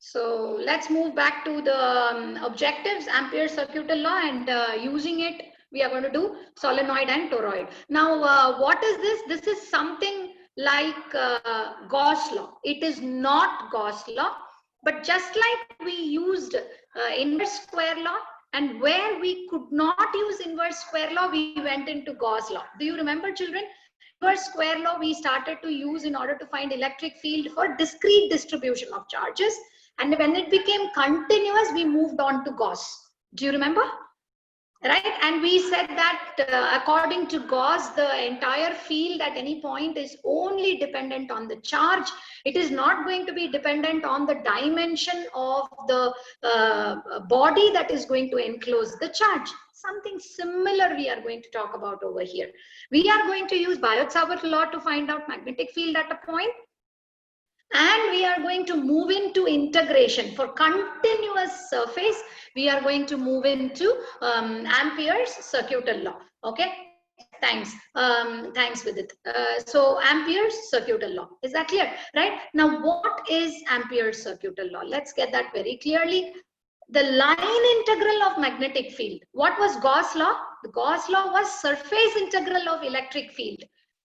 So let's move back to the objectives, Ampere's circuital law, and using it, we are going to do solenoid and toroid. Now, what is this? This is something like Gauss law. It is not Gauss law, but just like we used inverse square law, and where we could not use inverse square law, we went into Gauss law. Do you remember, children? Inverse square law we started to use in order to find electric field for discrete distribution of charges. And when it became continuous, we moved on to Gauss. Do you remember? Right? And we said that according to Gauss, the entire field at any point is only dependent on the charge. It is not going to be dependent on the dimension of the body that is going to enclose the charge. Something similar we are going to talk about over here. We are going to use Biot-Savart law to find out magnetic field at a point. And we are going to move into integration. For continuous surface, we are going to move into Ampere's circuital law. Okay, thanks. Thanks, Vidit. So Ampere's circuital law. Is that clear? Right? Now, what is Ampere's circuital law? Let's get that very clearly. The line integral of magnetic field. What was Gauss law? The Gauss law was surface integral of electric field.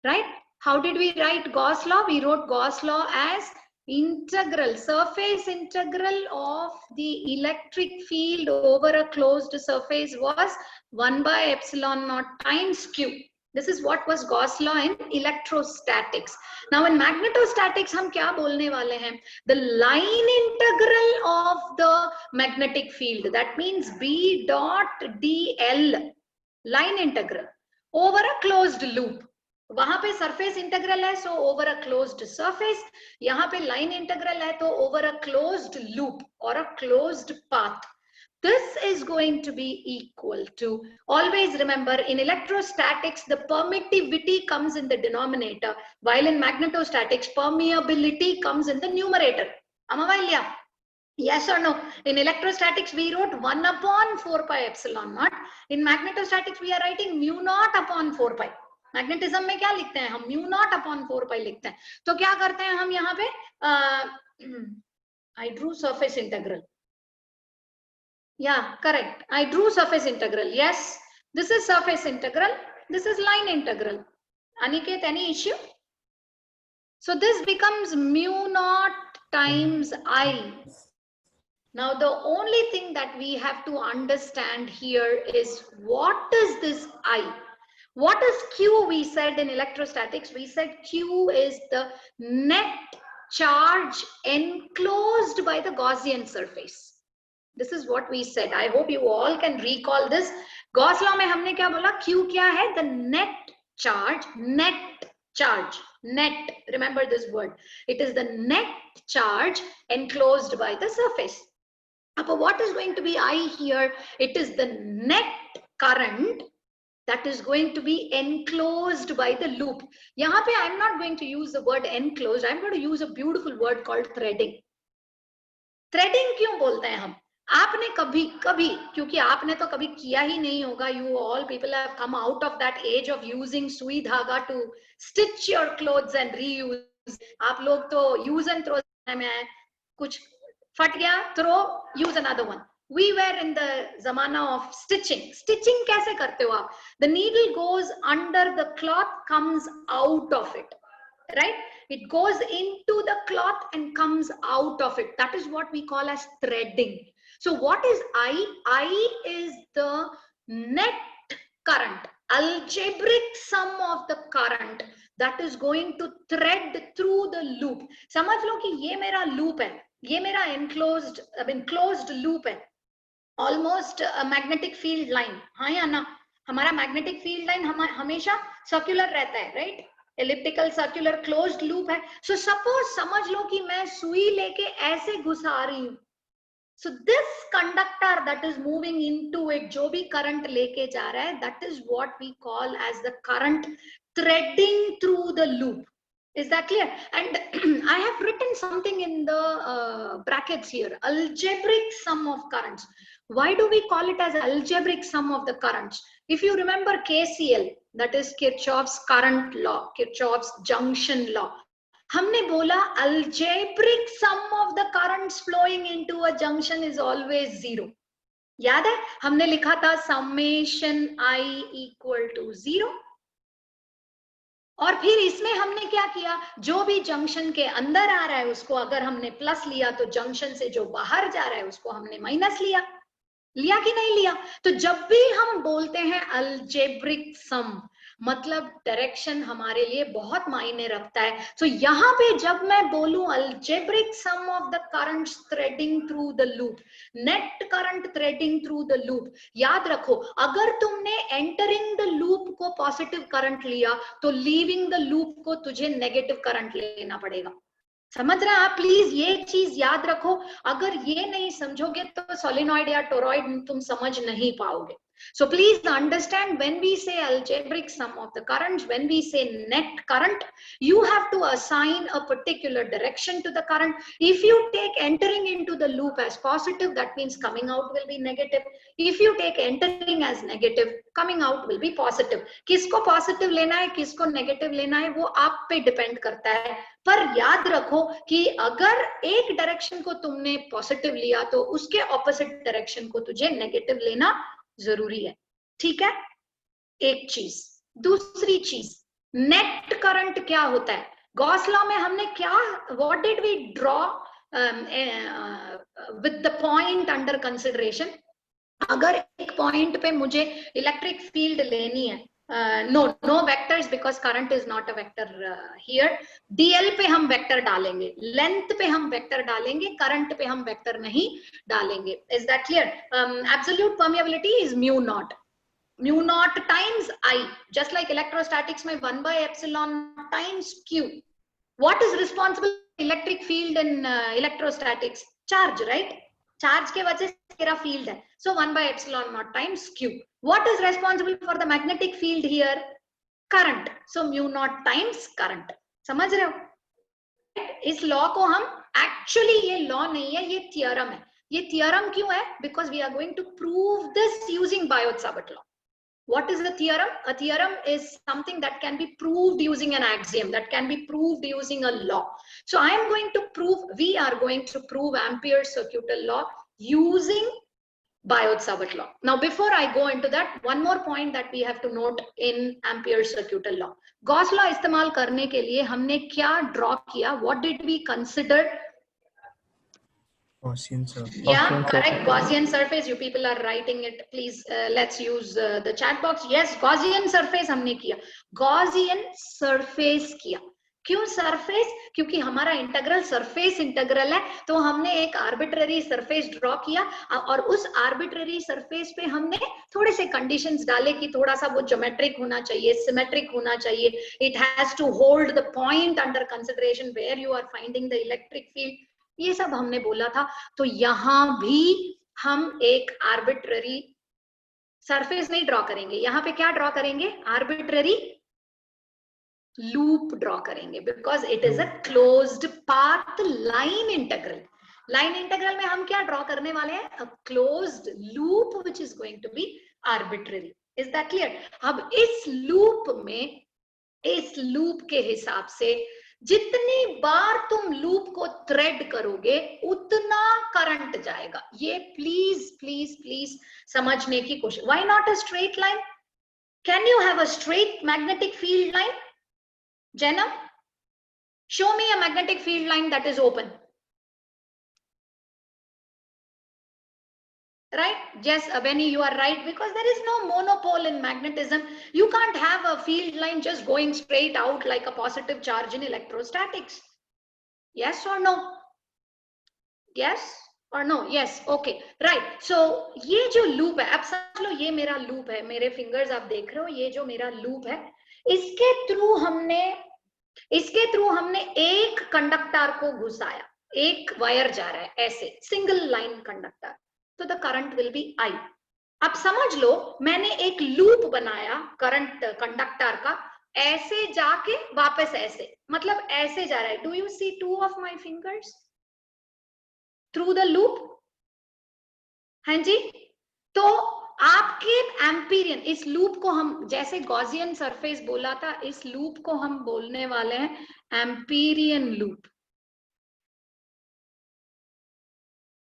Right? How did we write Gauss law? We wrote Gauss law as integral, surface integral of the electric field over a closed surface was 1 by epsilon naught times Q. This is what was Gauss law in electrostatics. Now in magnetostatics, हम क्या बोलने वाले हैं? The line integral of the magnetic field. That means B dot dl, line integral over a closed loop. वहां पे surface integral है, so over a closed surface. यहाँ पे लाइन इंटीग्रल है, तो ओवर अ क्लोज्ड लूप और अ closed path. This is going to be equal to, always remember, in electrostatics, the permittivity comes in the denominator, while in magnetostatics, permeability comes in the numerator. Amavalya? Yes or no? In electrostatics, we wrote 1 upon 4 pi epsilon naught. In magnetostatics, we are writing mu naught upon 4 pi. Magnetism में क्या लिखते हैं हम? Mu naught upon 4 पाई लिखते हैं. तो क्या करते हैं हम यहाँ पे? I drew surface integral. Yeah, correct. I drew surface integral. Yes, this is surface integral. This is line integral. Aniket, any issue? So this becomes mu naught times I. Now the only thing that we have to understand here is, what is this I? What is Q? We said in electrostatics, we said Q is the net charge enclosed by the Gaussian surface. This is what we said. I hope you all can recall this. Gauss law में हमने क्या बोला? Q क्या है? The net charge, net. Remember this word. It is the net charge enclosed by the surface. But what is going to be I here? It is the net current that is going to be enclosed by the loop. यहाँ पे I'm not going to use the word enclosed. I'm going to use a beautiful word called threading. Threading क्यों बोलते हैं हम? आपने कभी क्योंकि आपने तो कभी किया ही नहीं होगा. You all people have come out of that age of using सुई धागा to stitch your clothes and reuse. आप लोग तो use and throw में है. कुछ फट गया, throw, use another one. We were in the zamana of stitching. Stitching कैसे करते हो आप? The needle goes under the cloth, comes out of it, right? It goes into the cloth and comes out of it. That is what we call as threading. So what is I? I is the net current, algebraic sum of the current that is going to thread through the loop. समझ लो कि ये मेरा loop है, ये मेरा enclosed, closed loop है. Almost a magnetic field line. हाँ या ना? हमारा magnetic field line हमेशा circular रहता है, right? Elliptical, circular, closed loop है. So suppose समझ लो कि मैं सुई लेके ऐसे घुसा रही हूँ. So this conductor that is moving into it, जो भी current लेके जा रहा है, that is what we call as the current threading through the loop. Is that clear? And I have written something in the brackets here, algebraic sum of currents. Why do we call it as algebraic sum of the currents? If you remember KCL, that is Kirchhoff's current law, Kirchhoff's junction law, हमने बोला algebraic sum of the currents currents flowing into a junction is always 0. याद है हमने लिखा था summation I equal to 0. और फिर इसमें हमने क्या किया, जो भी जंक्शन के अंदर आ रहा है उसको अगर हमने प्लस लिया तो जंक्शन से जो बाहर जा रहा है उसको हमने माइनस लिया कि नहीं लिया? तो जब भी हम बोलते हैं अलजेब्रिक सम, मतलब डायरेक्शन हमारे लिए बहुत मायने रखता है. तो यहाँ पे जब मैं बोलूं algebraic sum of the currents threading through the loop, net current threading through the loop, याद रखो अगर तुमने एंटरिंग द लूप को पॉजिटिव करंट लिया तो लीविंग द लूप को तुझे नेगेटिव करंट लेना पड़ेगा. समझ रहे हैं आप? प्लीज ये चीज याद रखो. अगर ये नहीं समझोगे तो सोलेनॉइड या टोरॉइड तुम समझ नहीं पाओगे. So please understand, when we say algebraic sum of the currents, when we say net current, you have to assign a particular direction to the current. If you take entering into the loop as positive, that means coming out will be negative. If you take entering as negative, coming out will be positive. किसको positive लेना है, किसको negative लेना है, वो आप पे depend करता है. पर याद रखो कि अगर एक डायरेक्शन को तुमने पॉजिटिव लिया तो उसके ऑपोजिट डायरेक्शन को तुझे नेगेटिव लेना जरूरी है. ठीक है, एक चीज. दूसरी चीज, नेट करंट क्या होता है? गॉस लॉ में हमने क्या, what did we draw with the point under consideration? अगर एक पॉइंट पे मुझे इलेक्ट्रिक फील्ड लेनी है, no vectors because current is not a vector here. dl पे हम वेक्टर डालेंगे, लेंथ पे हम वेक्टर डालेंगे, करंट पे हम वेक्टर नहीं डालेंगे. is that clear? Absolute permeability is mu naught times I, just like electrostatics में 1 by epsilon times q. what is responsible electric field in electrostatics? Charge, right? Charge के वजह से तेरा फील्ड है. सो 1 by epsilon naught times q. What is responsible for the magnetic field here? Current. So mu naught times current. समझ रहे हो? इस law को हम, एक्चुअली ये लॉ नहीं है, ये थियरम है. ये थियरम क्यों है? Because we are going to prove this using Biot-Savart law. What is the theorem? A theorem is something that can be proved using an axiom, that can be proved using a law. So I am going to prove, we are going to prove Ampere's circuital law using Biot-Savart law. Now, before I go into that, one more point that we have to note in Ampere's circuital law. Gauss law इस्तेमाल करने के लिए हमने क्या draw किया? What did we consider? Gaussian surface. Yeah, correct. Gaussian surface. You people are writing it. Please, let's use the chat box. Yes, Gaussian surface हमने किया. Gaussian surface किया. क्यों सरफेस? क्योंकि हमारा इंटीग्रल सरफेस इंटीग्रल है, तो हमने एक आर्बिट्ररी सरफेस ड्रॉ किया और उस आर्बिट्ररी सरफेस पे हमने थोड़े से कंडीशंस डाले कि थोड़ा सा वो ज्योमेट्रिक होना चाहिए, सिमेट्रिक होना चाहिए, it has to hold the point under consideration where you are finding the electric field. ये सब हमने बोला था. तो यहां भी हम एक आर्बिट्ररी सरफेस नहीं ड्रॉ करेंगे, यहाँ पे क्या ड्रॉ करेंगे? आर्बिट्ररी लूप ड्रॉ करेंगे, because it is a closed path line integral. Line integral में हम क्या ड्रॉ करने वाले हैं? A closed loop which is going to be arbitrary. Is that clear? अब इस लूप में, इस लूप के हिसाब से जितनी बार तुम लूप को थ्रेड करोगे उतना करंट जाएगा. ये प्लीज प्लीज प्लीज समझने की कोशिश. Why not a straight line? Can you have a straight magnetic field line? Jenna, show me a magnetic field line that is open. Right? Yes, Benny, you are right, because there is no monopole in magnetism. You can't have a field line just going straight out like a positive charge in electrostatics. Yes or no? Yes or no? Yes. Okay. Right. So ये जो loop है, अब समझ लो ये मेरा loop है, मेरे fingers आप देख रहे हो, ये जो मेरा loop है, इसके थ्रू हमने एक कंडक्टर को घुसाया, एक वायर जा रहा है ऐसे, सिंगल लाइन कंडक्टर, तो the current will be I. अब समझ लो मैंने एक लूप बनाया करंट कंडक्टर का, ऐसे जाके वापस ऐसे, मतलब ऐसे जा रहा है. Do you see two of my fingers through the loop? हाँ जी. तो आपके एम्पीरियन, इस लूप को हम, जैसे गॉसियन सरफेस बोला था, इस लूप को हम बोलने वाले हैं Amperian loop.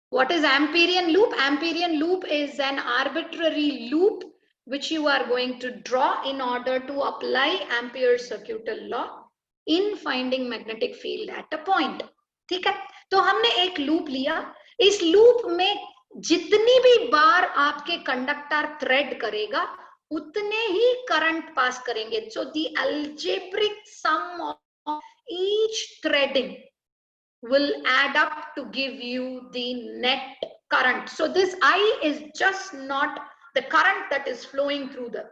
What is Amperian loop? Amperian loop is an arbitrary loop which you are going to draw in order to apply Ampere's circuital law in finding magnetic field at a point. ठीक है, तो हमने एक loop लिया, इस loop में जितनी भी बार आपके कंडक्टर थ्रेड करेगा उतने ही करंट पास करेंगे. So the algebraic sum of each threading will add up to give you the net current. So this I is just not the current that is flowing through the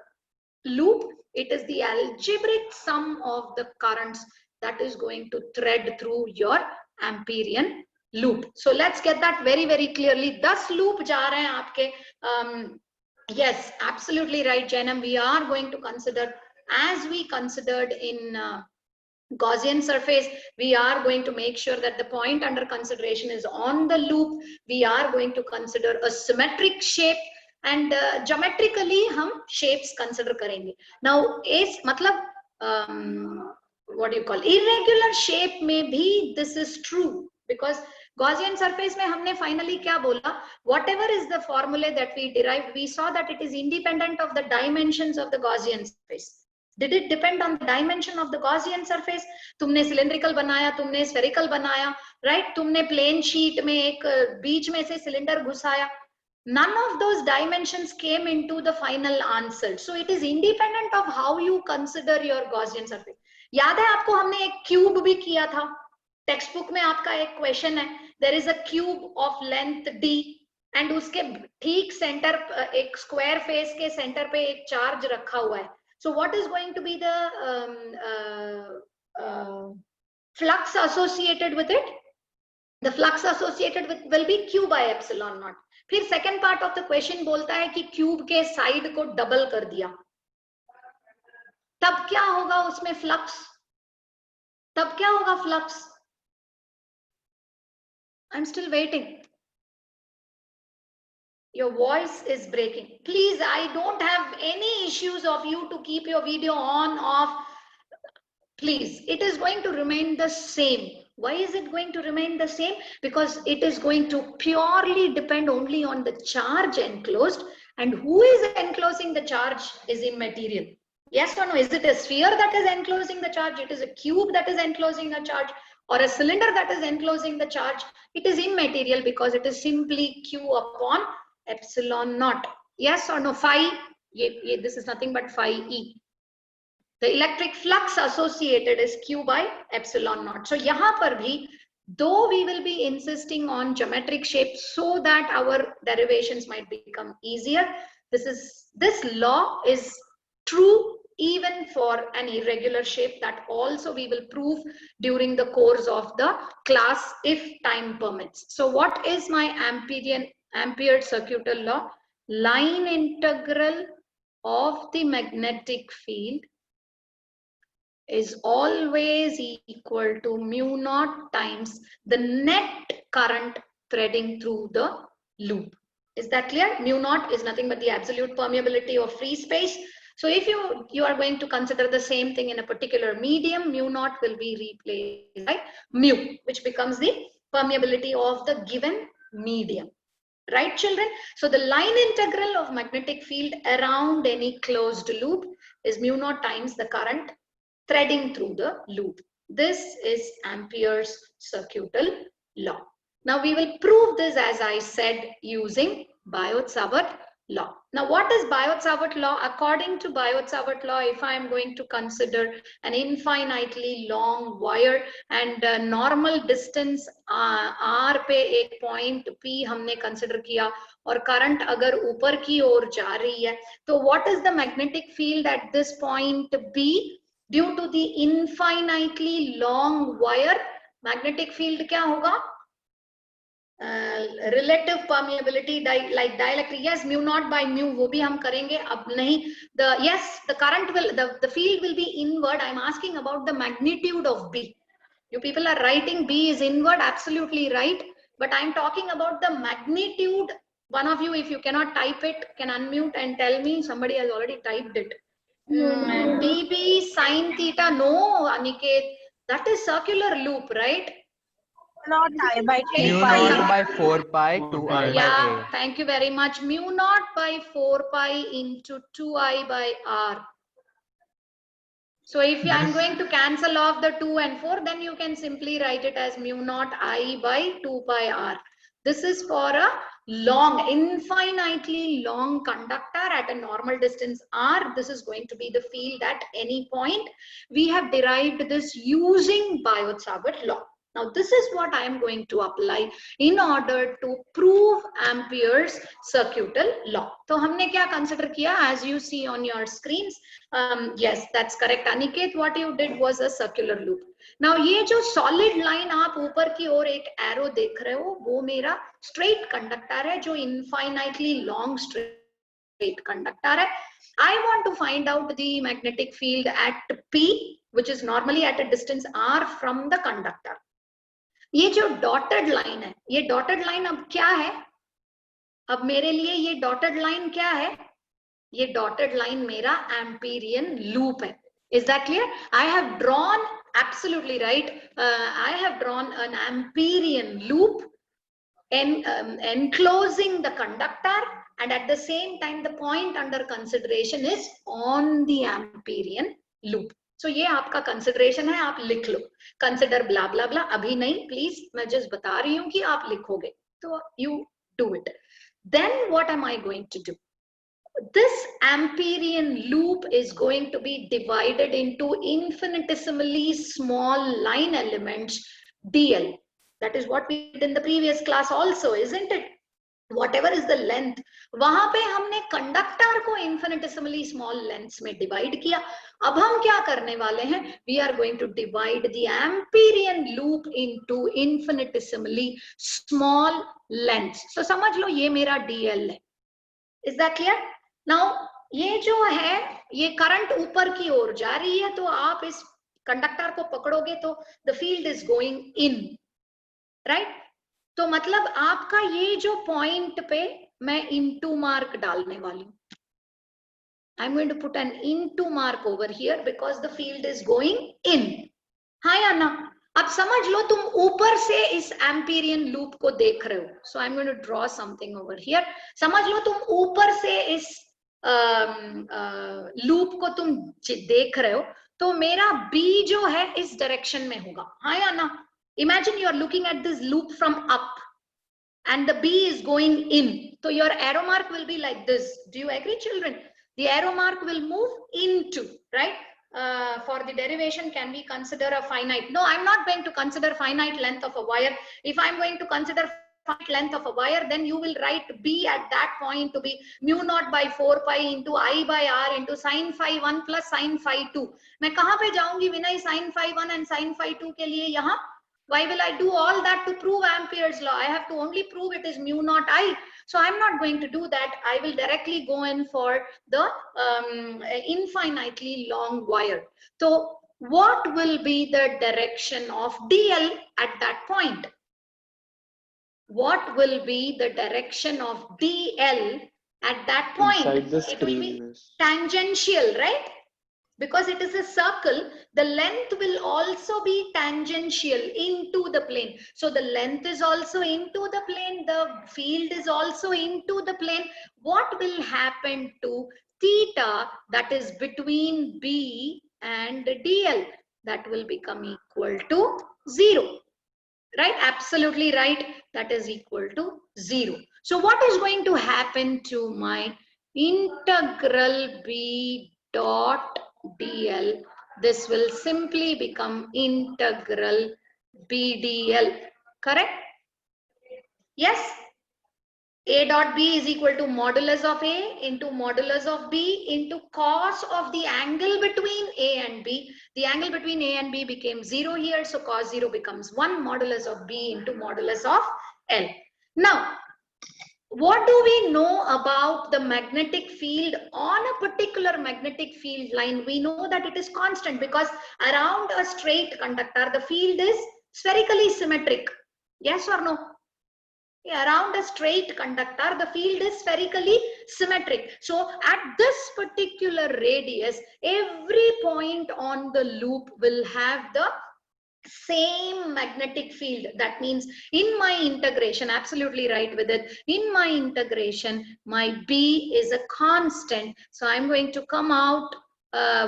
loop, it is the algebraic sum of the currents that is going to thread through your Amperian loop. So let's get that very, very clearly. 10 loop जा रहे हैं आपके. Yes, absolutely right, Janam. We are going to consider, as we considered in Gaussian surface, we are going to make sure that the point under consideration is on the loop. We are going to consider a symmetric shape and geometrically hum shapes consider karenge. Now is matlab what do you call irregular shape में भी this is true, because Gaussian surface में हमने finally क्या बोला, whatever is the formula that we derived, we saw that it is independent of the dimensions of the Gaussian surface. Did it depend on the dimension of the Gaussian surface? तुमने cylindrical बनाया, तुमने spherical बनाया, right? तुमने plane sheet में एक बीच में से cylinder घुसाया. None of those dimensions came into the final answer. So it is independent of how you consider your Gaussian surface. याद है आपको हमने एक cube भी किया था. Textbook में आपका एक question है. There is a cube of length d and उसके ठीक center एक square face के center पे एक charge रखा हुआ है. So what is going to be the flux associated with it? The flux associated with will be q by epsilon naught. फिर second part of the question बोलता है कि cube के side को double कर दिया. तब क्या होगा उसमें flux? तब क्या होगा flux? I'm still waiting. Your voice is breaking. Please, I don't have any issues of you to keep your video on, off. Please, it is going to remain the same. Why is it going to remain the same? Because it is going to purely depend only on the charge enclosed, and who is enclosing the charge is immaterial. Yes or no? Is it a sphere that is enclosing the charge? It is a cube that is enclosing a charge, or a cylinder that is enclosing the charge? It is immaterial because it is simply q upon epsilon naught. Yes or no? Phi, this is nothing but phi e. The electric flux associated is q by epsilon naught. So yahan par bhi, though we will be insisting on geometric shape so that our derivations might become easier, this law is true even for an irregular shape. That also we will prove during the course of the class if time permits. So what is my Ampere's circuital law? Line integral of the magnetic field is always equal to mu naught times the net current threading through the loop. Is that clear? Mu naught is nothing but the absolute permeability of free space. So if you are going to consider the same thing in a particular medium, mu naught will be replaced by mu, which becomes the permeability of the given medium. Right, children? So the line integral of magnetic field around any closed loop is mu naught times the current threading through the loop. This is Ampere's circuital law. Now we will prove this, as I said, using Biot-Savart law. Now what is Biot-Savart law? According to Biot-Savart law, if I am going to consider an infinitely long wire and normal distance r पे एक point p हमने consider किया और current अगर ऊपर की ओर जा रही है, तो what is the magnetic field at this point b? Due to the infinitely long wire, magnetic field क्या होगा? Relative permeability, like dielectric. Yes, mu naught by mu, वो भी हम करेंगे. अब नहीं, the current will, the field will be inward. I'm asking about the magnitude of B. You people are writing B is inward, absolutely right. But I'm talking about the magnitude. One of you, if you cannot type it, can unmute and tell me. Somebody has already typed it. dB sine theta. No, Aniket, that is circular loop, right? Not I by Mu 2 naught pi. by 4 pi 2i by Yeah, a. thank you very much. Mu naught by 4 pi into 2i by r. So if I'm going to cancel off the 2 and 4, then you can simply write it as mu naught I by 2 pi r. This is for a long, infinitely long conductor at a normal distance r. This is going to be the field at any point. We have derived this using Biot-Savart law. Now, this is what I am going to apply in order to prove Ampere's circuital law. So, हमने क्या consider किया? As you see on your screens, yes, that's correct. Aniket, what you did was a circular loop. Now, ये जो solid line आप ऊपर की ओर एक arrow देख रहे हो, वो मेरा straight conductor है, जो infinitely long straight conductor है. I want to find out the magnetic field at P, which is normally at a distance r from the conductor. ये जो डॉटेड लाइन है, ये डॉटेड लाइन अब क्या है? अब मेरे लिए ये डॉटेड लाइन क्या है? ये डॉटेड लाइन मेरा एम्पीरियन लूप है. Is that clear? I have drawn, absolutely right, I have drawn an Amperian loop enclosing the conductor, and at the same time the point under consideration is on the Amperian loop. So ये आपका consideration है, आप लिख लो. Consider blah blah blah. अभी नहीं, please, मैं just बता रही हूँ कि आप लिखोगे. तो you do it. Then what am I going to do? This Amperian loop is going to be divided into infinitesimally small line elements, dl. That is what we did in the previous class also, isn't it? Whatever is the length, वहां पे हमने conductor को infinitesimally small lengths में divide किया. अब हम क्या करने वाले हैं? We are going to divide the Amperian loop into infinitesimally small lengths. So समझ लो ये मेरा dl है. Is that clear? Now ये जो है, ये करंट ऊपर की ओर जा रही है, तो आप इस कंडक्टर को पकड़ोगे तो the field is going in, right? तो मतलब आपका ये जो पॉइंट पे मैं into मार्क डालने वाली हूँ. I'm going to put an into mark over here because the field is going in. हाँ या ना? अब समझ लो तुम ऊपर से इस एम्पीरियन लूप को देख रहे हो. So I'm going to draw something over here. समझ लो तुम ऊपर से इस लूप को तुम देख रहे हो, तो मेरा B जो है इस डायरेक्शन में होगा. हाँ या ना? Imagine you are looking at this loop from up and the B is going in. So your arrow mark will be like this. Do you agree, children? The arrow mark will move into, right? For the derivation, can we consider a finite? No, I'm not going to consider finite length of a wire. If I'm going to consider finite length of a wire, then you will write B at that point to be mu naught by 4 pi into I by R into sin phi 1 plus sin phi 2. मैं कहाँ पे जाऊंगी विनय sin phi 1 and sin phi 2 के लिए यहाँ? Why will I do all that to prove Ampere's law? I have to only prove it is mu naught I. So I'm not going to do that. I will directly go in for the infinitely long wire. So what will be the direction of DL at that point? What will be the direction of DL at that point? Inside the It will be screen, miss. tangential, right? Because it is a circle, the length will also be tangential into the plane. So the length is also into the plane, the field is also into the plane. What will happen to theta, that is between B and DL? That will become equal to 0. Right? Absolutely right. That is equal to 0. So what is going to happen to my integral B dot DL? This will simply become integral BDL. Correct? Yes? A dot B is equal to modulus of A into modulus of B into cos of the angle between A and B. The angle between A and B became 0 here, so cos 0 becomes 1, modulus of B into modulus of L. Now, what do we know about the magnetic field on a particular magnetic field line? We know that it is constant because around a straight conductor, the field is spherically symmetric. Yes or no? Around a straight conductor, the field is spherically symmetric. So at this particular radius, every point on the loop will have the same magnetic field. That means in my integration, absolutely right with it, in my integration, my B is a constant. So I'm going to come out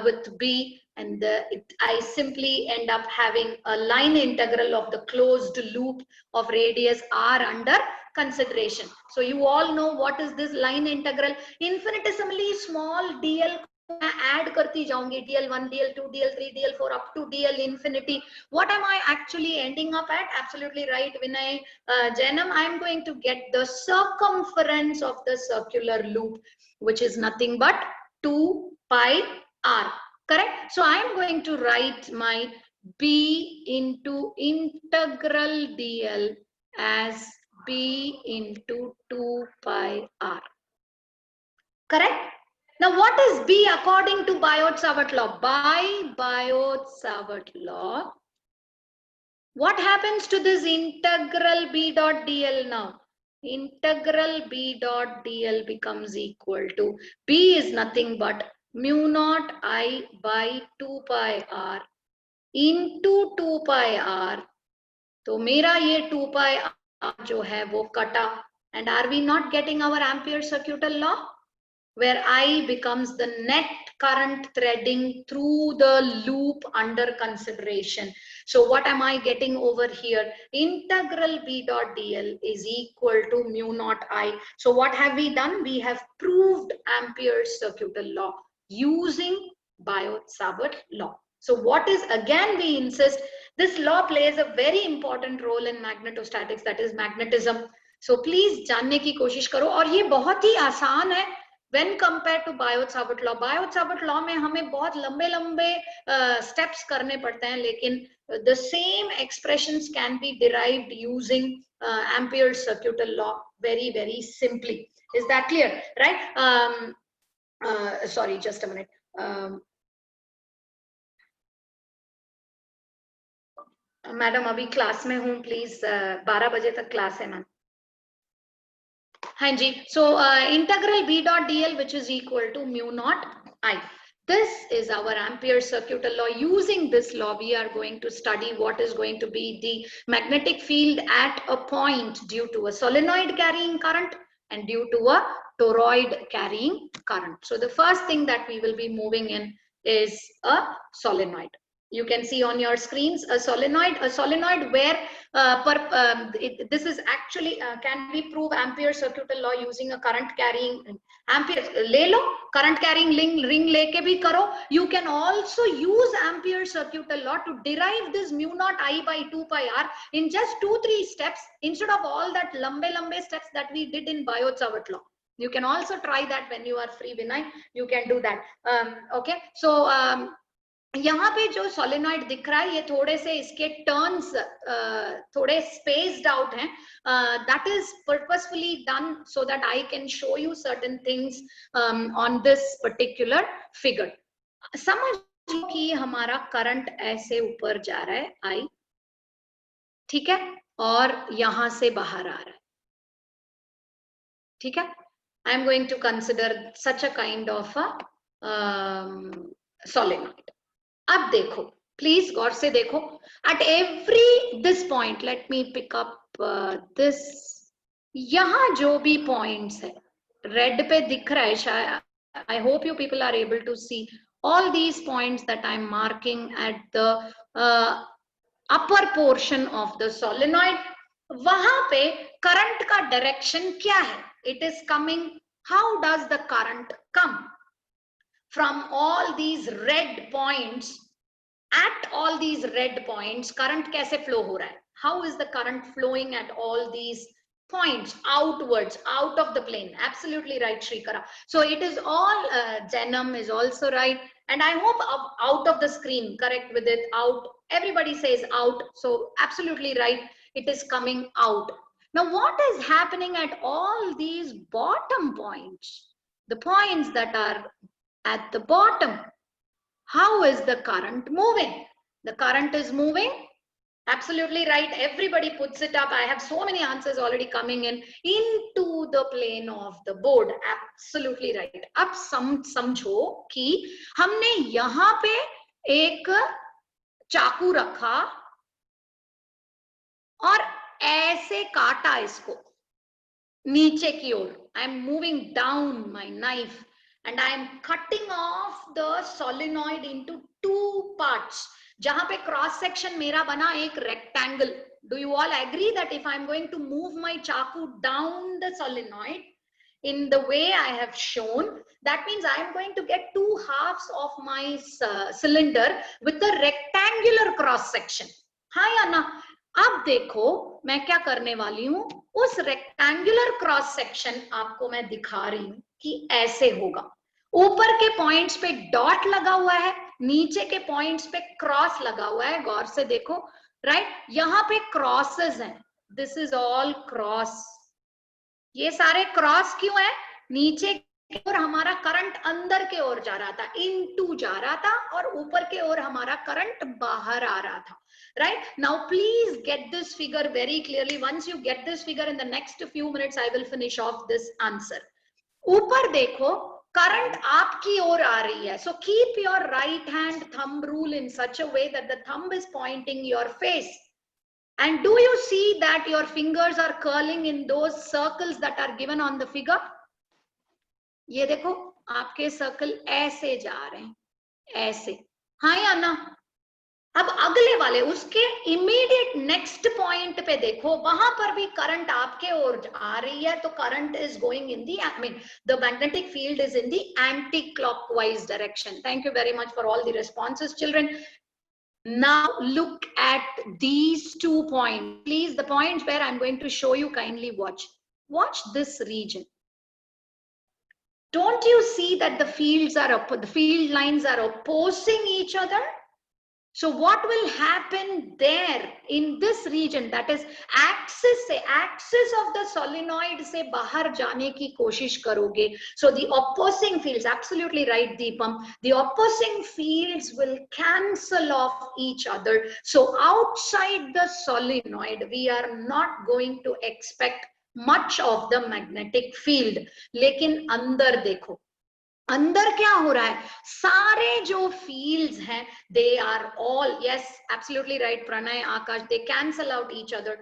with B, and I simply end up having a line integral of the closed loop of radius R under consideration. So you all know what is this line integral. Infinitesimally small dl add करती जाऊंगी, dl1, dl2, dl3, dl4 up to dl infinity. What am I actually ending up at? Absolutely right, Vinay, Janam. I'm going to get the circumference of the circular loop, which is nothing but 2 pi r. Correct? So I'm going to write my B into integral dl as B into 2 pi r. Correct? Now, what is B according to Biot-Savart law? By Biot-Savart law, what happens to this integral B dot dl now? Integral B dot dl becomes equal to, B is nothing but mu naught I by 2 pi r into 2 pi r. तो मेरा ये 2 pi r जो है वो कटा. And are we not getting our Ampere's circuital law? Where I becomes the net current threading through the loop under consideration. So what am I getting over here? Integral B dot dl is equal to mu naught I. So what have we done? We have proved Ampere's circuital law using Biot-Savart law. So what is, again we insist, this law plays a very important role in magnetostatics, that is magnetism. So please जानने की कोशिश करो, और ये बहुत ही आसान है when compared to Biot-Savart law. Biot-Savart law में हमें बहुत लंबे steps करने पड़ते हैं, लेकिन the same expressions can be derived using Ampere's circuital law very, very simply. Is that clear? Right? Sorry, just a minute. Madam अभी क्लास में हूँ, प्लीज 12 बजे तक क्लास है मैम. हाँ जी. So integral B dot dl, which is equal to mu naught I. This is our Ampere's circuital law. Using this law, we are going to study what is going to be the magnetic field at a point due to a solenoid carrying current and due to a toroid carrying current. So the first thing that we will be moving in is a solenoid. You can see on your screens a solenoid where this is actually can we prove Ampere's circuital law using a current carrying Ampere ले लो, current carrying ring लेके भी करो. You can also use Ampere's circuital law to derive this mu naught I by 2 pi r in just 2-3 steps instead of all that lambe steps that we did in Biot-Savart law. You can also try that when you are free, Vinay. You can do that. Okay. So यहाँ पे जो solenoid दिख रहा है, ये थोड़े से इसके टर्न्स थोड़े स्पेस्ड आउट हैं. That is purposefully done so that I can show you certain things on this particular figure. समझ लो कि हमारा करंट ऐसे ऊपर जा रहा है आई, ठीक है, और यहां से बाहर आ रहा है, ठीक है. I am going to consider such a kind of a solenoid. अब देखो, प्लीज गौर से देखो, at every this point, let me pick up this, यहाँ जो भी points है रेड पे दिख रहा है शायद. I hope you people are able to see all these points that I'm marking at the upper portion of the solenoid. वहां पे करंट का डायरेक्शन क्या है? It is coming. How does the current come? From all these red points, at all these red points, current कैसे flow हो रहा है? How is the current flowing at all these points? Outwards, out of the plane. Absolutely right, Shrikara. So it is all, Janam is also right. And I hope out of the screen, correct with it, out. Everybody says out. So absolutely right. It is coming out. Now what is happening at all these bottom points? The points that are at the bottom. How is the current moving? The current is moving. Absolutely right. Everybody puts it up. I have so many answers already coming in into the plane of the board. Absolutely right. अब समझो कि हमने यहाँ पे एक चाकू रखा और ऐसे काटा इसको नीचे की ओर. I am moving down my knife and I am cutting off the solenoid into two parts. जहां पे क्रॉस सेक्शन मेरा बना एक rectangle. Do you all agree that if I am going to move my chaku down the solenoid in the way I have shown, that means I am going to get two halves of my cylinder with a rectangular cross section. हाँ या ना? अब देखो मैं क्या करने वाली हूं, उस रेक्टेंगुलर क्रॉस सेक्शन आपको मैं दिखा रही हूं कि ऐसे होगा. ऊपर के पॉइंट्स पे डॉट लगा हुआ है, नीचे के पॉइंट्स पे क्रॉस लगा हुआ है. गौर से देखो, राइट? यहाँ पे क्रॉसेस हैं. This is all cross. ये सारे क्रॉस क्यों है? नीचे की ओर हमारा करंट अंदर के ओर जा रहा था, इनटू जा रहा था, और ऊपर के ओर हमारा करंट बाहर आ रहा था. Right now, please get this figure very clearly. Once you get this figure, in the next few minutes, I will finish off this answer. ऊपर देखो, current आपकी ओर आ रही है. So keep your right hand thumb rule in such a way that the thumb is pointing your face. And do you see that your fingers are curling in those circles that are given on the figure? ये देखो, आपके circle ऐसे जा रहे हैं, ऐसे. हाँ या ना? अब अगले वाले, उसके इमीडिएट नेक्स्ट पॉइंट पे देखो, वहां पर भी करंट आपके ओर आ रही है. तो current is going in the, I mean the magnetic field is in the anti clockwise direction. Thank you very much for all the responses, children. Now look at these 2 points. Please, the points where I'm going to show you, kindly watch. Watch this region. Don't you see that the field lines are opposing each other? So what will happen there in this region, that is axis of the solenoid से बाहर जाने की कोशिश करोगे. So the opposing fields, absolutely right Deepam, the opposing fields will cancel off each other. So outside the solenoid we are not going to expect much of the magnetic field. लेकिन अंदर देखो, अंदर क्या हो रहा है? सारे जो फील्ड्स हैं, they are all, yes absolutely right Pranay, Akash, they cancel out each other.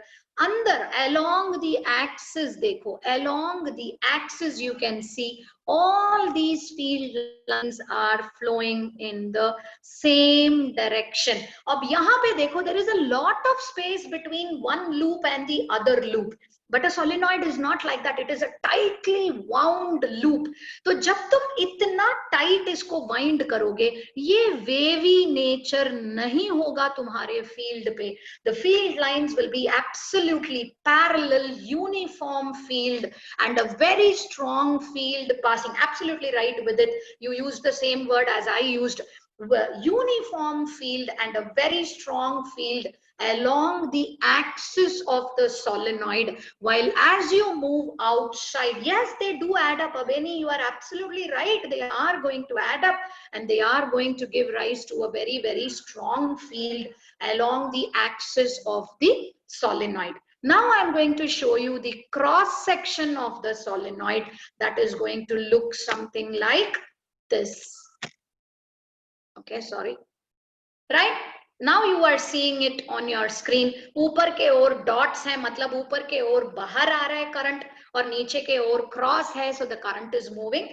अंदर along the axis देखो, along the axis you can see all these field lines are flowing in the same direction. अब यहाँ पे देखो, there is a lot of space between one loop and the other loop. But a solenoid is not like that. It is a tightly wound loop. तो जब तुम इतना tight इसको wind करोगे, ये वेवी नेचर नहीं होगा तुम्हारे फील्ड पे. The field lines will be absolutely parallel, uniform field and a very strong field passing. Absolutely right with it. You used the same word as I used. Uniform field and a very strong field along the axis of the solenoid, while as you move outside, yes, they do add up. Abeni, you are absolutely right. They are going to add up and they are going to give rise to a very, very strong field along the axis of the solenoid. Now I'm going to show you the cross section of the solenoid that is going to look something like this. Okay, sorry. Right? Now you are seeing it on your screen. ऊपर के ओर dots हैं, मतलब ऊपर के ओर बाहर आ रहा है current, और नीचे के ओर क्रॉस है. So the current is moving.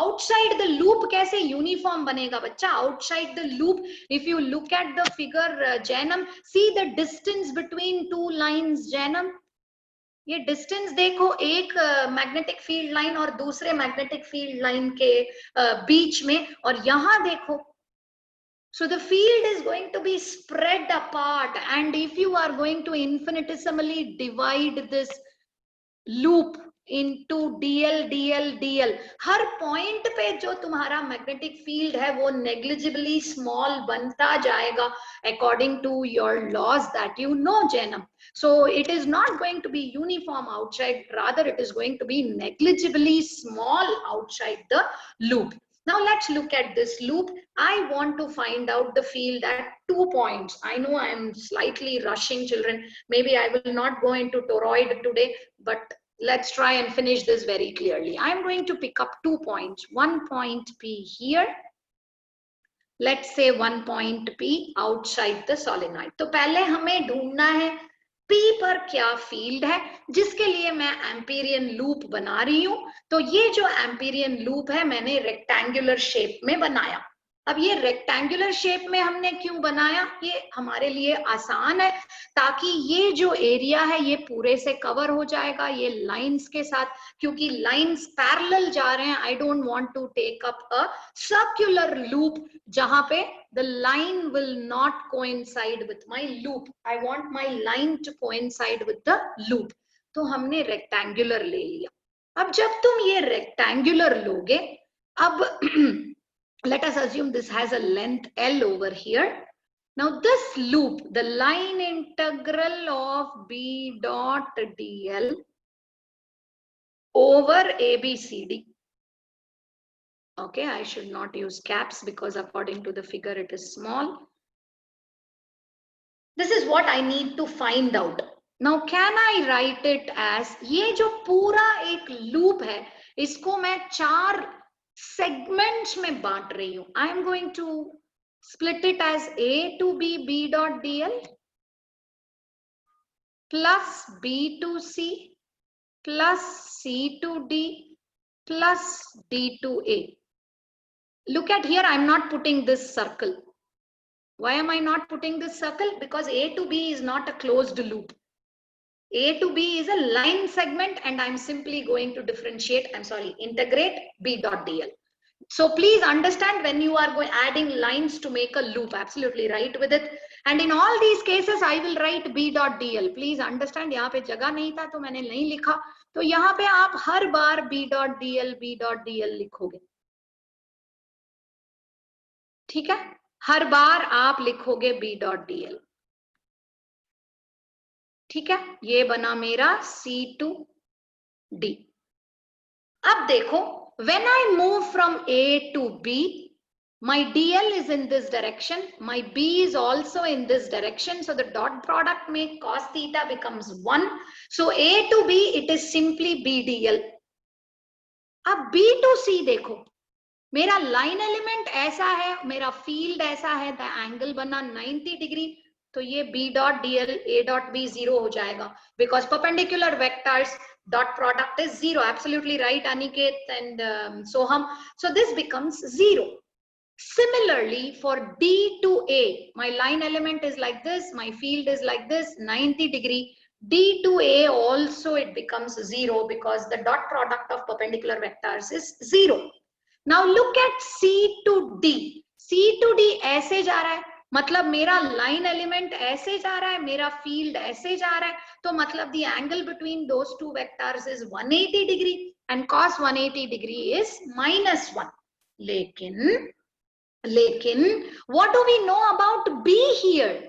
Outside the loop कैसे यूनिफॉर्म बनेगा बच्चा? Outside the loop, if you look at the figure, Jainam, see the distance between two lines, Jainam. ये डिस्टेंस देखो, एक मैग्नेटिक फील्ड लाइन और दूसरे magnetic field line के बीच में, और यहाँ देखो. So the field is going to be spread apart, and if you are going to infinitesimally divide this loop into dl dl dl, her point पे जो तुम्हारा मैग्नेटिक फील्ड है वो नेग्लिजिबली स्मॉल बनता जाएगा according to your laws that you know, Janam. So it is not going to be uniform outside, rather it is going to be negligibly small outside the loop. Now let's look at this loop. I want to find out the field at 2 points. I know I am slightly rushing, children. Maybe I will not go into toroid today, but let's try and finish this very clearly. I'm going to pick up 2 points. One point P here. Let's say 1 point P outside the solenoid. तो पहले हमें ढूंढना है P पर क्या field है, जिसके लिए मैं एम्पीरियन लूप बना रही हूं। तो ये जो एम्पीरियन लूप है मैंने रेक्टेंगुलर शेप में बनाया। अब ये रेक्टेंगुलर शेप में हमने क्यों बनाया, ये हमारे लिए आसान है, ताकि ये जो एरिया है ये पूरे से कवर हो जाएगा ये लाइंस के साथ, क्योंकि लाइंस पैरेलल जा रहे हैं। I don't want to take up a circular loop जहां पे the line will not coincide with my loop. I want my line to coincide with the loop. तो हमने रेक्टेंगुलर ले लिया। अब जब तुम ये रेक्टेंगुलर लोगे, अब let us assume this has a length L over here. Now this loop, the line integral of B dot dl over ABCD. Okay, I should not use caps because according to the figure it is small. This is what I need to find out. Now can I write it as, ये जो पूरा एक loop है इसको मैं 4 segments में बांट रही हूं. I am going to split it as A to B, B dot dl plus B to C plus C to D plus D to A. Look at here, I am not putting this circle. Why am I not putting this circle? Because A to B is not a closed loop. A to B is a line segment and I'm simply going to differentiate, integrate B dot dl. So please understand, when you are adding lines to make a loop, absolutely right with it. And in all these cases, I will write B dot dl. Please understand, यहाँ पे जगह नहीं था तो मैंने नहीं लिखा, तो यहाँ पे आप हर बार B dot dl लिखोगे, ठीक है? हर बार आप लिखोगे B dot dl, ठीक है? ये बना मेरा C to D. अब देखो, when I move from A to B, my dl is in this direction, my B is also in this direction, so the dot product make cos theta becomes 1. So A to B, it is simply B dl. अब B to C देखो, मेरा line element ऐसा है, मेरा field ऐसा है, the angle बना 90 degree, तो ये B dot dl A dot B 0 हो जाएगा, because perpendicular vectors dot product is 0. Absolutely right, Aniket and Soham. So this becomes 0. Similarly, for D to A, my line element is like this, my field is like this, 90 degree. D to A also it becomes 0 because the dot product of perpendicular vectors is 0. Now look at C to D. C to D ऐसे जा रहा है, मतलब मेरा line element ऐसे जा रहा है, मेरा फील्ड ऐसे जा रहा है, तो मतलब the angle between those two vectors is 180 degree and cos 180 degree is -1. लेकिन what do we know about B here?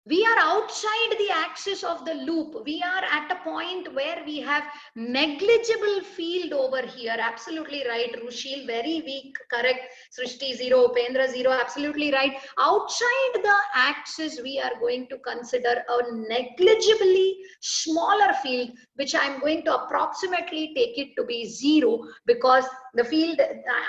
We are outside the axis of the loop. We are at a point where we have negligible field over here. Absolutely right, Rushil, very weak, correct. Srishti 0, Upendra 0, absolutely right. Outside the axis, we are going to consider a negligibly smaller field, which I am going to approximately take it to be 0, because the field,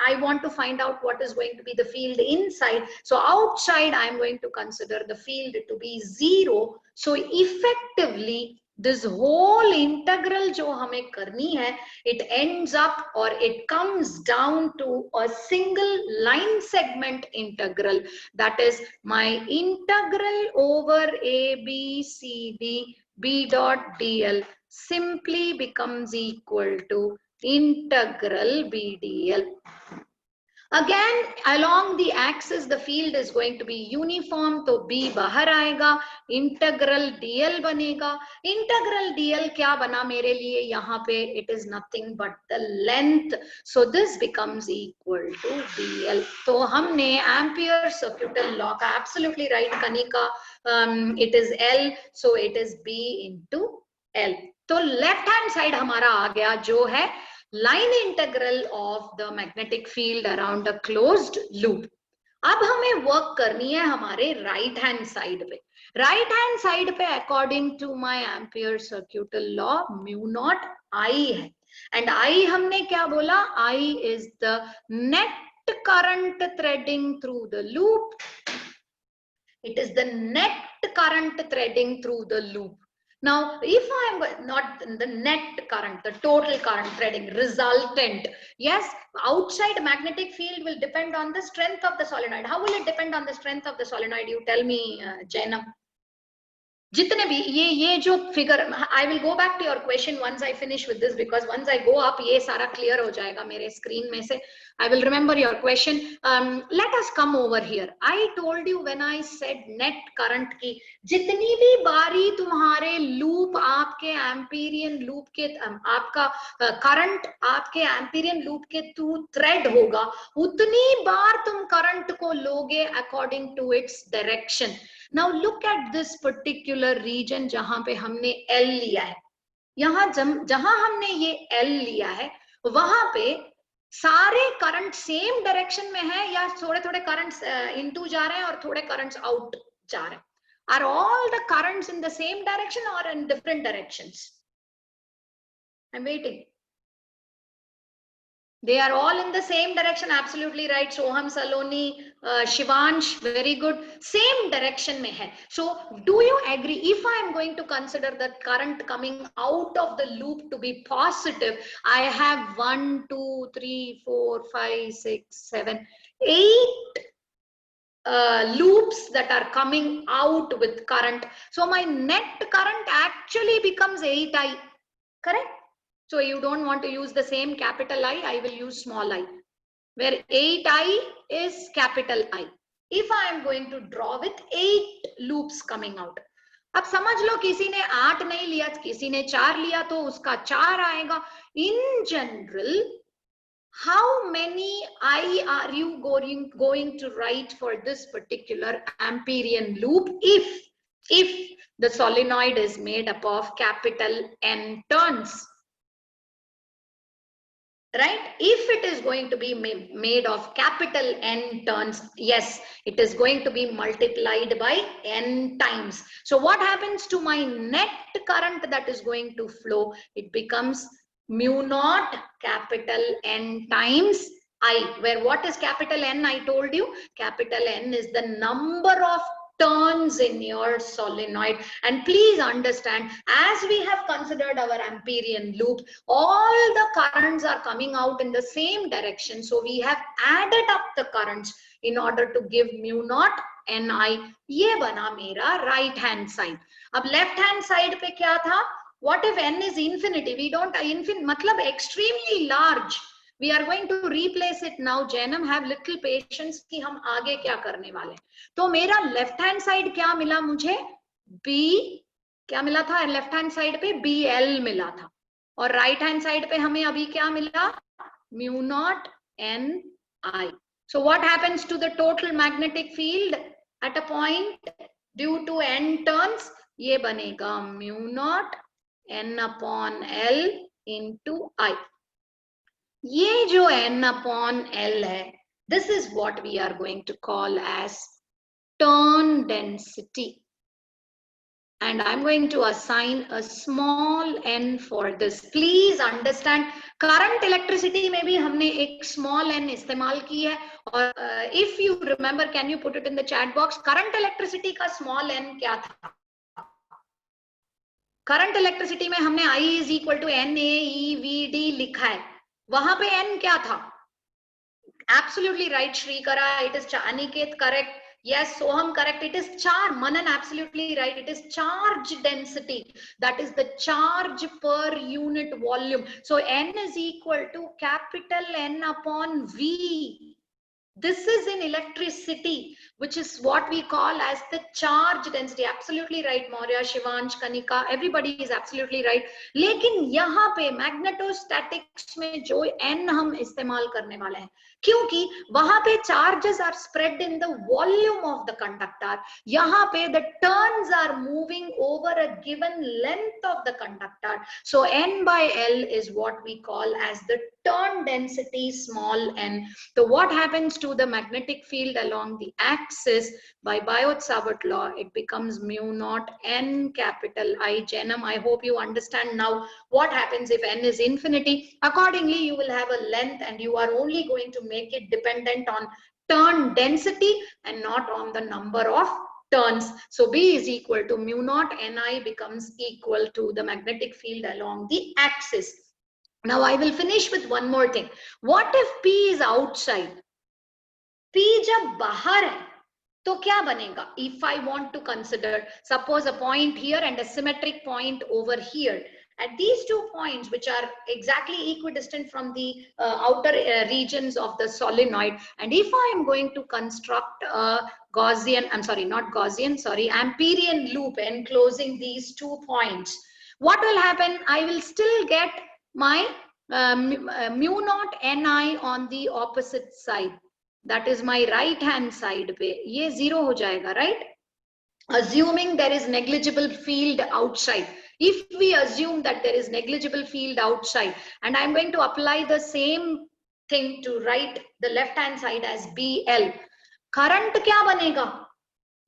I want to find out what is going to be the field inside. So outside, I am going to consider the field to be 0. So effectively, this whole integral जो हमें करनी है, it ends up or it comes down to a single line segment integral. That is my integral over A, B, C, D, B dot dl simply becomes equal to integral B dl. Again, along the axis, the field is going to be uniform, तो B बाहर आएगा, integral dl बनेगा. Integral dl क्या बना मेरे लिए यहाँ पे? It is nothing but the length. So this becomes equal to dl. तो हमने Ampere circuital law का absolutely right, Kanika. It is L, so it is B into L. तो left hand side हमारा आ गया जो है line integral of the magnetic field around a closed loop. अब हमें वर्क करनी है हमारे राइट हैंड साइड पे. राइट हैंड साइड पे according to my Ampere circuital law mu naught I है, एंड I हमने क्या बोला? I is the net current threading through the loop. It is the net current threading through the loop. Now, if I am not the net current, the total current threading resultant, yes, outside magnetic field will depend on the strength of the solenoid. How will it depend on the strength of the solenoid? You tell me, Jainam. जितने भी ये जो figure, I will go back to your question once I finish with this, because once I go up ये सारा clear हो जाएगा मेरे screen में से. I will remember your question. Let us come over here. I told you when I said net current की जितनी भी बारी तुम्हारे लूप आपके एम्पीरियन लूप के आपका करंट आपके एम्पीरियन लूप के थ्रू थ्रेड होगा, उतनी बार तुम करंट को लोगे according to its direction. Now look at this particular region जहां पे हमने L लिया है. यहाँ जहां हमने ये L लिया है वहां पे सारे करंट सेम डायरेक्शन में है या थोड़े थोड़े करंट्स इनटू जा रहे हैं और थोड़े करंट्स आउट जा रहे हैं? Are all the currents in the same direction or in different directions? I'm waiting. They are all in the same direction. Absolutely right. Soham, Saloni, Shivansh, very good. Same direction mein hai. So do you agree, if I am going to consider the current coming out of the loop to be positive, I have 1, 2, 3, 4, 5, 6, 7, 8 loops that are coming out with current. So my net current actually becomes 8I, correct? So you don't want to use the same capital I will use small I, where 8I is capital I. If I am going to draw with 8 loops coming out. अब समझ लो किसी ने 8 नहीं लिया, किसी ने 4 लिया तो उसका 4 आएगा. In general, how many I are you going to write for this particular Amperian loop if the solenoid is made up of capital N turns? Right? If it is going to be made of capital N turns, yes, it is going to be multiplied by N times. So what happens to my net current that is going to flow? It becomes mu naught capital N times I, where what is capital N? I told you capital N is the number of turns in your solenoid. And please understand, as we have considered our Amperian loop, all the currents are coming out in the same direction. So we have added up the currents in order to give mu naught Ni. ये बना मेरा right hand side. अब left hand side पे क्या था? What if N is infinity? We don't मतलब extremely large. We are going to replace it now. Jainam, have little patience कि हम आगे क्या करने वाले. तो मेरा लेफ्ट हैंड साइड क्या मिला मुझे? B क्या मिला था लेफ्ट हैंड साइड पे? BL मिला था. और राइट हैंड साइड पे हमें अभी क्या मिला? Mu naught Ni. So what happens to the total magnetic field at a point due to N turns? ये बनेगा mu naught N upon L into I. ये जो N upon L है, this is what we are going to call as turn density. And I'm going to assign a small n for this. Please understand, current electricity में भी हमने एक small n इस्तेमाल की है. और if you remember, can you put it in the chat box? Current electricity का small n क्या था? Current electricity में हमने I is equal to NaEVd लिखा है. वहां पे n क्या था? Absolutely right, Shrikara. It is Aniket, correct. Yes, Soham, correct. It is charge. Manan, absolutely right. It is charge density. That is the charge per unit volume. So N is equal to capital N upon V. This is in electricity, which is what we call as the charge density. Absolutely right, Maurya, Shivansh, Kanika, everybody is absolutely right. लेकिन यहाँ पे magnetostatics में जो N हम इस्तेमाल करने वाले हैं, क्योंकि वहां पे charges are spread in the volume of the conductor. यहाँ पे the turns are moving over a given length of the conductor. So N by L is what we call as the turn density small n. So what happens to the magnetic field along the axis by Biot-Savart law? It becomes mu naught n capital I. Janam, I hope you understand now what happens if n is infinity. Accordingly, you will have a length and you are only going to make it dependent on turn density and not on the number of turns. So B is equal to mu naught Ni becomes equal to the magnetic field along the axis. Now I will finish with one more thing. What if P is outside? P जब बाहर है तो क्या बनेगा? If I want to consider, suppose a point here and a symmetric point over here. At these 2 points, which are exactly equidistant from the outer regions of the solenoid, and if I am going to construct a Gaussian, I'm sorry, not Gaussian, sorry, Amperian loop enclosing these 2 points, what will happen? I will still get my mu naught Ni on the opposite side. That is my right hand side पे ये 0 हो जाएगा, right? Assuming there is negligible field outside. If we assume that there is negligible field outside, and I'm going to apply the same thing to write the left hand side as BL, current क्या बनेगा?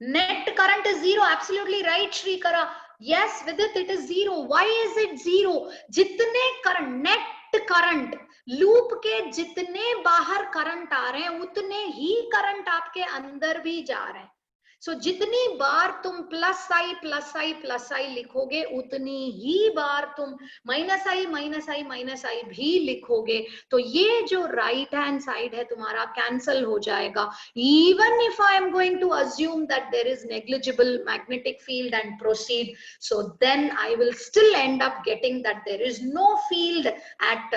Net current is 0. Absolutely right, Shrikara. Yes, with it is 0. Why is it 0? जितने current, net current, loop के जितने बाहर current आ रहे हैं उतने ही current आपके अंदर भी जा रहे हैं. सो जितनी बार तुम प्लस आई लिखोगे उतनी ही बार तुम माइनस आई भी लिखोगे. तो ये जो राइट हैंड साइड है तुम्हारा कैंसल हो जाएगा. Even if I am going to assume that there is negligible magnetic field and proceed, so then I will still end up getting that there is no field at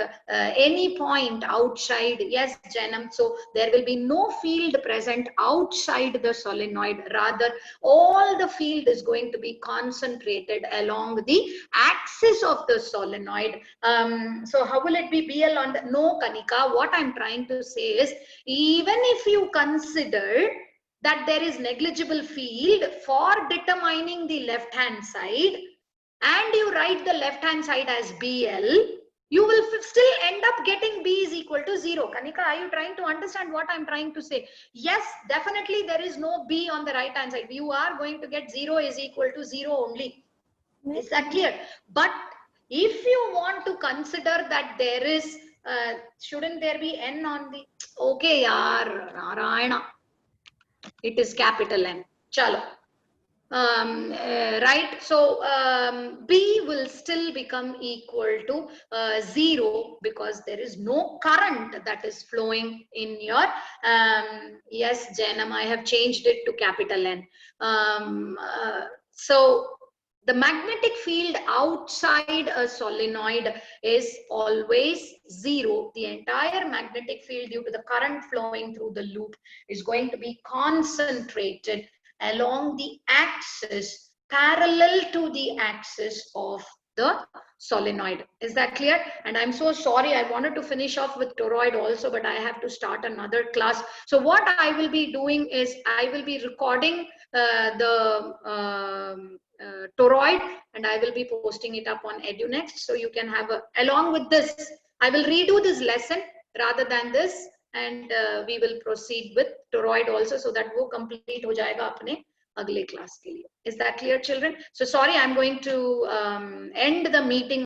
any point outside. Yes, Janam, so there will be no field present outside the solenoid. Rather, all the field is going to be concentrated along the axis of the solenoid. So how will it be BL on the? No, Kanika, what I'm trying to say is, even if you consider that there is negligible field for determining the left hand side, and you write the left hand side as BL, you will still end up getting B is equal to 0. Kanika, are you trying to understand what I'm trying to say? Yes, definitely there is no B on the right hand side. You are going to get 0 is equal to 0 only. Is that clear? But if you want to consider that there is, shouldn't there be N on the, okay, yaar, Narayana, it is capital N. Chalo. Right, so B will still become equal to 0 because there is no current that is flowing in your, yes, Janam, I have changed it to capital N. So the magnetic field outside a solenoid is always 0. The entire magnetic field due to the current flowing through the loop is going to be concentrated along the axis parallel to the axis of the solenoid. Is that clear? And I'm so sorry, I wanted to finish off with toroid also, but I have to start another class. So what I will be doing is I will be recording the toroid and I will be posting it up on EduNext. So you can have a, along with this, I will redo this lesson rather than this, and we will proceed with toroid also, so that वो complete हो जाएगा अपने अगले class के लिए. Is that clear, children? So sorry, I'm going to end the meeting